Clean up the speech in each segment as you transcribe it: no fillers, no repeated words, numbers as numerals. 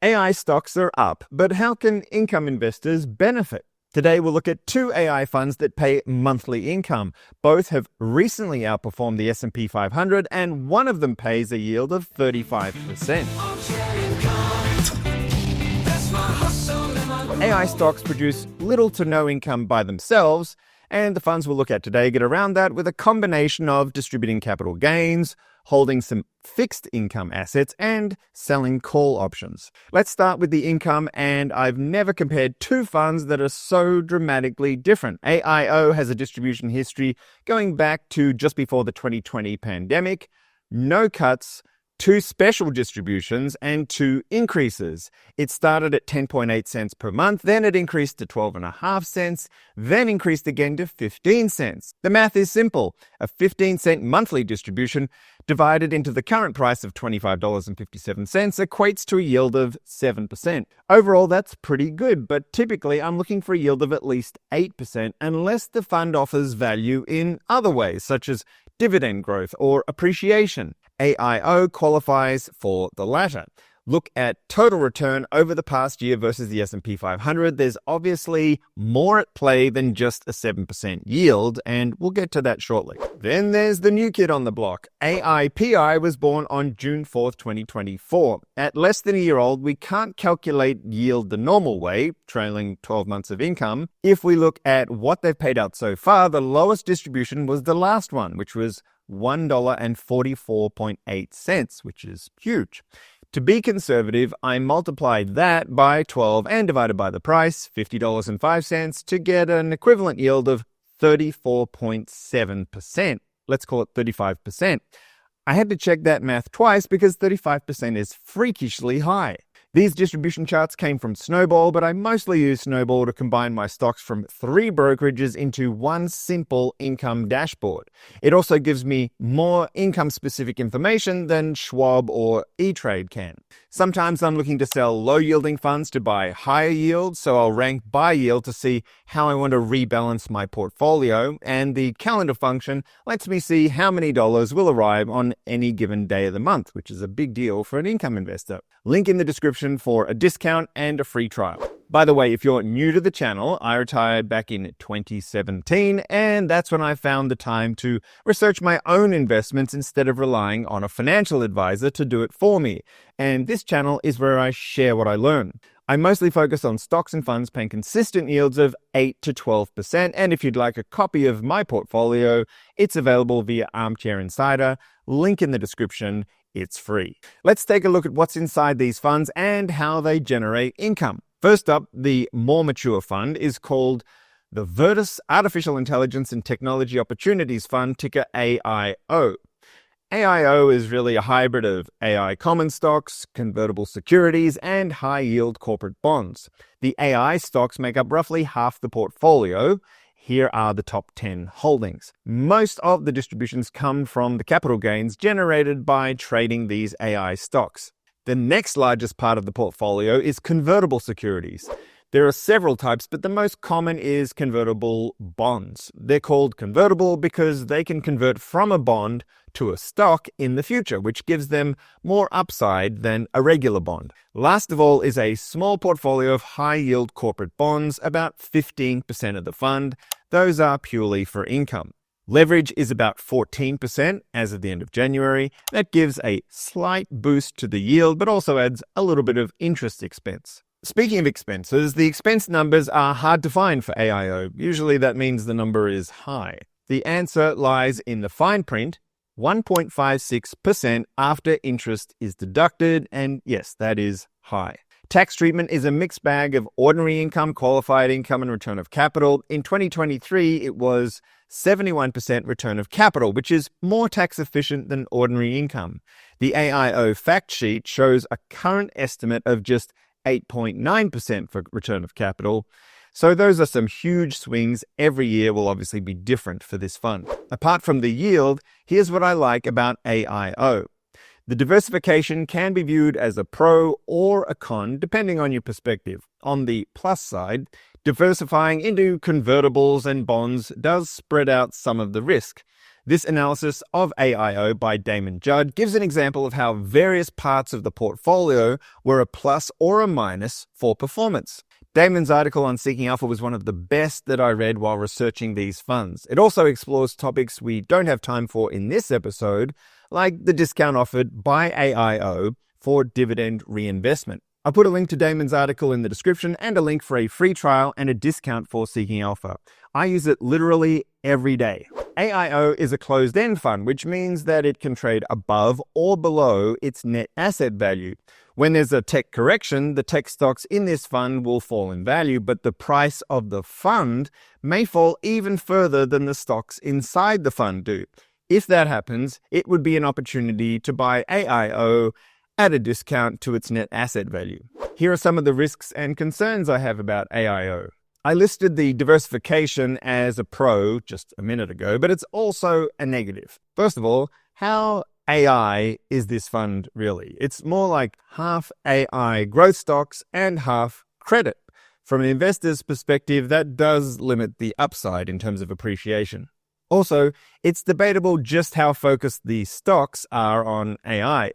AI stocks are up, but how can income investors benefit? Today we'll look at two AI funds that pay monthly income. Both have recently outperformed the S&P 500 and one of them pays a yield of 35%. AI stocks produce little to no income by themselves, and the funds we'll look at today get around that with a combination of distributing capital gains, holding some fixed income assets, and selling call options. Let's start with the income, and I've never compared two funds that are so dramatically different. AIO has a distribution history going back to just before the 2020 pandemic, no cuts, two special distributions, and two increases. It started at 10.8 cents per month, then it increased to 12.5 cents, then increased again to 15 cents. The math is simple. A 15-cent monthly distribution divided into the current price of $25.57 equates to a yield of 7%. Overall, that's pretty good, but typically I'm looking for a yield of at least 8% unless the fund offers value in other ways, such as dividend growth or appreciation. AIO qualifies for the latter. Look at total return over the past year versus the S&P 500. There's obviously more at play than just a 7% yield, and we'll get to that shortly. Then there's the new kid on the block. AIPI was born on June 4th, 2024. At less than a year old, we can't calculate yield the normal way, trailing 12 months of income. If we look at what they've paid out so far, the lowest distribution was the last one, which was $1.44.8, which is huge. To be conservative, I multiplied that by 12 and divided by the price, $50.05, to get an equivalent yield of 34.7%. Let's call it 35%. I had to check that math twice because 35% is freakishly high. These distribution charts came from Snowball, but I mostly use Snowball to combine my stocks from 3 brokerages into one simple income dashboard. It also gives me more income-specific information than Schwab or E-Trade can. Sometimes I'm looking to sell low-yielding funds to buy higher yields, so I'll rank by yield to see how I want to rebalance my portfolio, and the calendar function lets me see how many dollars will arrive on any given day of the month, which is a big deal for an income investor. Link in the description for a discount and a free trial. By the way, if you're new to the channel, I retired back in 2017, and that's when I found the time to research my own investments instead of relying on a financial advisor to do it for me. And this channel is where I share what I learn. I mostly focus on stocks and funds paying consistent yields of 8 to 12%, and if you'd like a copy of my portfolio, it's available via Armchair Insider. Link in the description. It's free. Let's take a look at what's inside these funds and how they generate income. First up, the more mature fund is called the Virtus Artificial Intelligence and Technology Opportunities Fund, ticker AIO. AIO is really a hybrid of AI common stocks, convertible securities, and high-yield corporate bonds. The AI stocks make up roughly half the portfolio. Here are the top 10 holdings. Most of the distributions come from the capital gains generated by trading these AI stocks. The next largest part of the portfolio is convertible securities. There are several types, but the most common is convertible bonds. They're called convertible because they can convert from a bond to a stock in the future, which gives them more upside than a regular bond. Last of all is a small portfolio of high-yield corporate bonds, about 15% of the fund. Those are purely for income. Leverage is about 14% as of the end of January. That gives a slight boost to the yield, but also adds a little bit of interest expense. Speaking of expenses, the expense numbers are hard to find for AIO. Usually that means the number is high. The answer lies in the fine print, 1.56% after interest is deducted, and yes, that is high. Tax treatment is a mixed bag of ordinary income, qualified income, and return of capital. In 2023, it was 71% return of capital, which is more tax efficient than ordinary income. The AIO fact sheet shows a current estimate of just 8.9% for return of capital. So those are some huge swings. Every year will obviously be different for this fund. Apart from the yield, here's what I like about AIO. The diversification can be viewed as a pro or a con, depending on your perspective. On the plus side, diversifying into convertibles and bonds does spread out some of the risk. This analysis of AIO by Damon Judd gives an example of how various parts of the portfolio were a plus or a minus for performance. Damon's article on Seeking Alpha was one of the best that I read while researching these funds. It also explores topics we don't have time for in this episode, like the discount offered by AIO for dividend reinvestment. I'll put a link to Damon's article in the description and a link for a free trial and a discount for Seeking Alpha. I use it literally every day. AIO is a closed-end fund, which means that it can trade above or below its net asset value. When there's a tech correction, the tech stocks in this fund will fall in value, but the price of the fund may fall even further than the stocks inside the fund do. If that happens, it would be an opportunity to buy AIO at a discount to its net asset value. Here are some of the risks and concerns I have about AIO. I listed the diversification as a pro just a minute ago, but it's also a negative. First of all, how AI is this fund really? It's more like half AI growth stocks and half credit. From an investor's perspective, that does limit the upside in terms of appreciation. Also, it's debatable just how focused the stocks are on AI.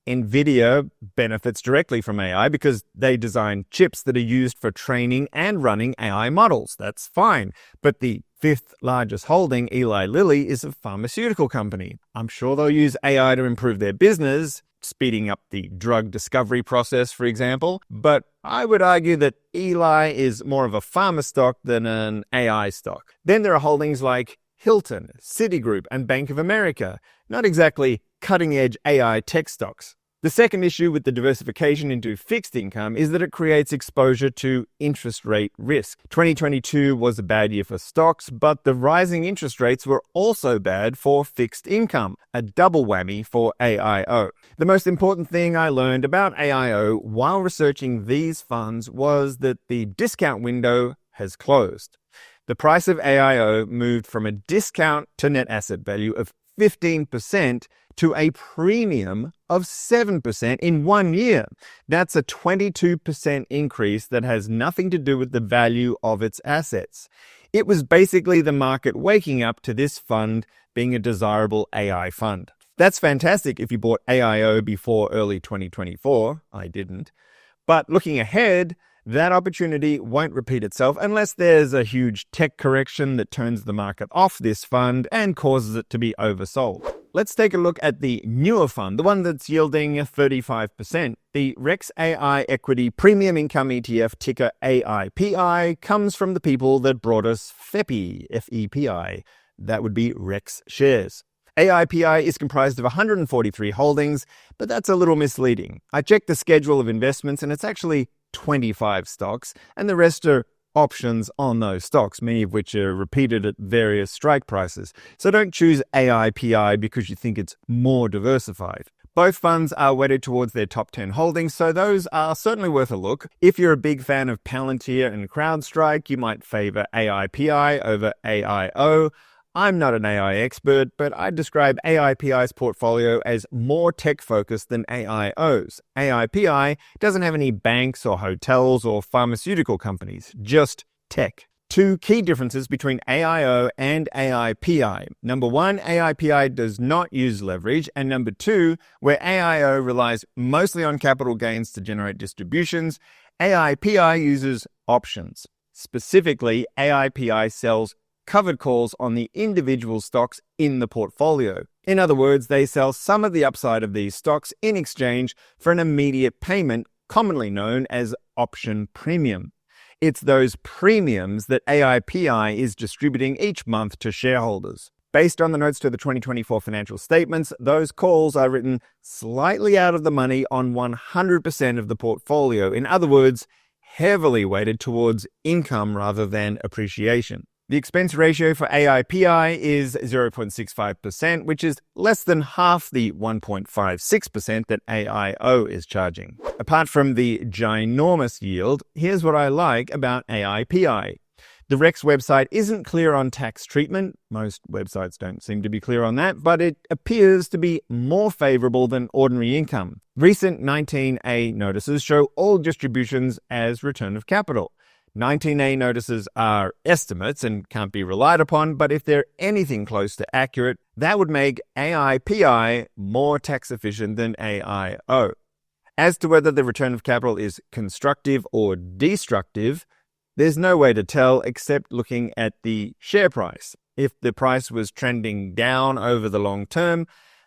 NVIDIA benefits directly from AI because they design chips that are used for training and running AI models. That's fine. But the fifth largest holding, Eli Lilly, is a pharmaceutical company. I'm sure they'll use AI to improve their business, speeding up the drug discovery process, for example. But I would argue that Eli is more of a pharma stock than an AI stock. Then there are holdings like Hilton, Citigroup, and Bank of America. Not exactly cutting-edge AI tech stocks. The second issue with the diversification into fixed income is that it creates exposure to interest rate risk. 2022 was a bad year for stocks, but the rising interest rates were also bad for fixed income, a double whammy for AIO. The most important thing I learned about AIO while researching these funds was that the discount window has closed. The price of AIO moved from a discount to net asset value of 15% to a premium of 7% in 1 year. That's a 22% increase that has nothing to do with the value of its assets. It was basically the market waking up to this fund being a desirable AI fund. That's fantastic if you bought AIO before early 2024. I didn't. But looking ahead, that opportunity won't repeat itself unless there's a huge tech correction that turns the market off this fund and causes it to be oversold. Let's take a look at the newer fund, the one that's yielding 35%. The Rex AI Equity Premium Income ETF, ticker AIPI, comes from the people that brought us FEPI, F-E-P-I. That would be Rex shares. AIPI is comprised of 143 holdings, but that's a little misleading. I checked the schedule of investments and it's actually 25 stocks, and the rest are options on those stocks, many of which are repeated at various strike prices. So don't choose AIPI because you think it's more diversified. Both funds are weighted towards their top 10 holdings, so those are certainly worth a look. If you're a big fan of Palantir and CrowdStrike, you might favor AIPI over AIO. I'm not an AI expert, but I'd describe AIPI's portfolio as more tech-focused than AIO's. AIPI doesn't have any banks or hotels or pharmaceutical companies, just tech. Two key differences between AIO and AIPI. Number one, AIPI does not use leverage, and number two, where AIO relies mostly on capital gains to generate distributions, AIPI uses options. Specifically, AIPI sells covered calls on the individual stocks in the portfolio. In other words, they sell some of the upside of these stocks in exchange for an immediate payment, commonly known as option premium. It's those premiums that AIPI is distributing each month to shareholders. Based on the notes to the 2024 financial statements, those calls are written slightly out of the money on 100% of the portfolio. In other words, heavily weighted towards income rather than appreciation. The expense ratio for AIPI is 0.65%, which is less than half the 1.56% that AIO is charging. Apart from the ginormous yield, here's what I like about AIPI. The Rex website isn't clear on tax treatment. Most websites don't seem to be clear on that, but it appears to be more favorable than ordinary income. Recent 19A notices show all distributions as return of capital. 19A notices are estimates and can't be relied upon, but if they're anything close to accurate, that would make AIPI more tax efficient than AIO. As to whether the return of capital is constructive or destructive, there's no way to tell except looking at the share price. If the price was trending down over the long term,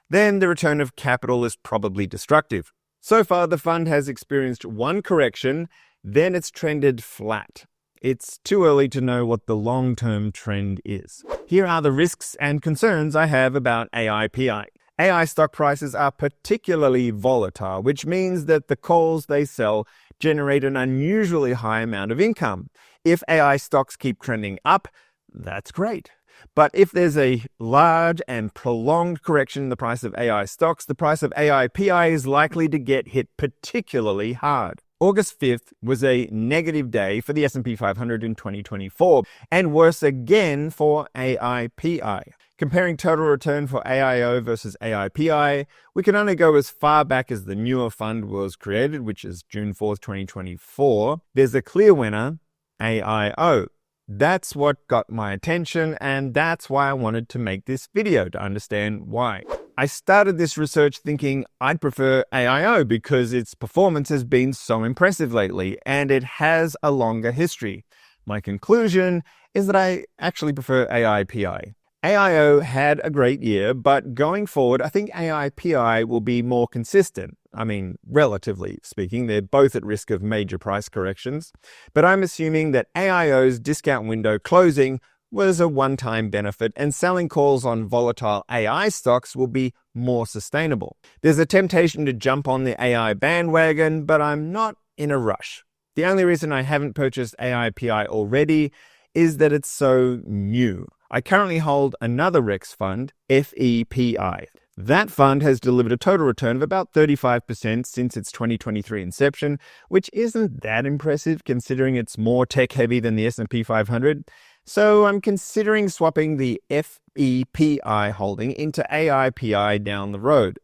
then the return of capital is probably destructive. So far, the fund has experienced one correction, then it's trended flat. It's too early to know what the long-term trend is. Here are the risks and concerns I have about AIPI. AI stock prices are particularly volatile, which means that the calls they sell generate an unusually high amount of income. If AI stocks keep trending up, that's great. But if there's a large and prolonged correction in the price of AI stocks, the price of AIPI is likely to get hit particularly hard. August 5th was a negative day for the S&P 500 in 2024, and worse again for AIPI. Comparing total return for AIO versus AIPI, we can only go as far back as the newer fund was created, which is June 4th, 2024. There's a clear winner, AIO. That's what got my attention, and that's why I wanted to make this video, to understand why. I started this research thinking I'd prefer AIO because its performance has been so impressive lately, and it has a longer history. My conclusion is that I actually prefer AIPI. AIO had a great year, but going forward, I think AIPI will be more consistent. I mean, relatively speaking, they're both at risk of major price corrections. But I'm assuming that AIO's discount window closing was a one-time benefit, and selling calls on volatile AI stocks will be more sustainable. There's a temptation to jump on the AI bandwagon, but I'm not in a rush. The only reason I haven't purchased AIPI already is that it's so new. I currently hold another Rex fund, FEPI. That fund has delivered a total return of about 35% since its 2023 inception, which isn't that impressive considering it's more tech-heavy than the S&P 500. So I'm considering swapping the FEPI holding into AIPI down the road.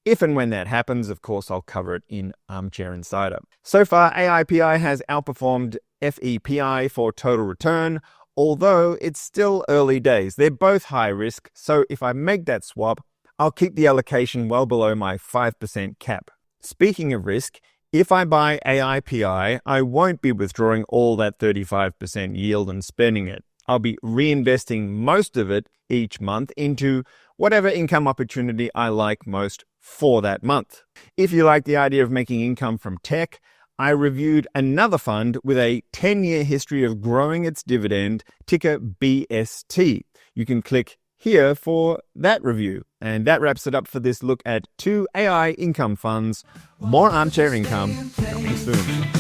If and when that happens, of course, I'll cover it in Armchair Insider. So far, AIPI has outperformed FEPI for total return, although it's still early days. They're both high risk, so if I make that swap, I'll keep the allocation well below my 5% cap. Speaking of risk, if I buy AIPI, I won't be withdrawing all that 35% yield and spending it. I'll be reinvesting most of it each month into whatever income opportunity I like most for that month. If you like the idea of making income from tech, I reviewed another fund with a 10-year history of growing its dividend, ticker BST. You can click here for that review. And that wraps it up for this look at 2 AI income funds. More Armchair Income coming soon.